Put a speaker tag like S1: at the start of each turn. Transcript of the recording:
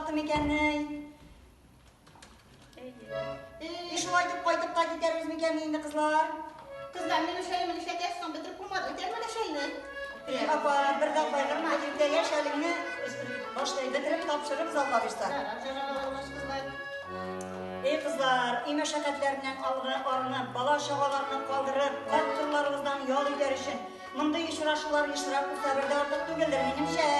S1: kalktım ikenni. Şulaydıp koydup da gideriz mi ikenni kızlar?
S2: Kızlar meni şeyimi şekersin bitirip bulmadı. Gelmene şeyini.
S1: Apa bir defa kırma gidip de yaşalığını başlayıp bitirip tapşırıp zalla işte. Ey kızlar, iyi meşakkatlerinden arınıp, bala şavalarını kaldırıp, kalp turlarımızdan yol ilerişin. Mındı işraşılar işrak bu sefer de artık tügelir benim şey.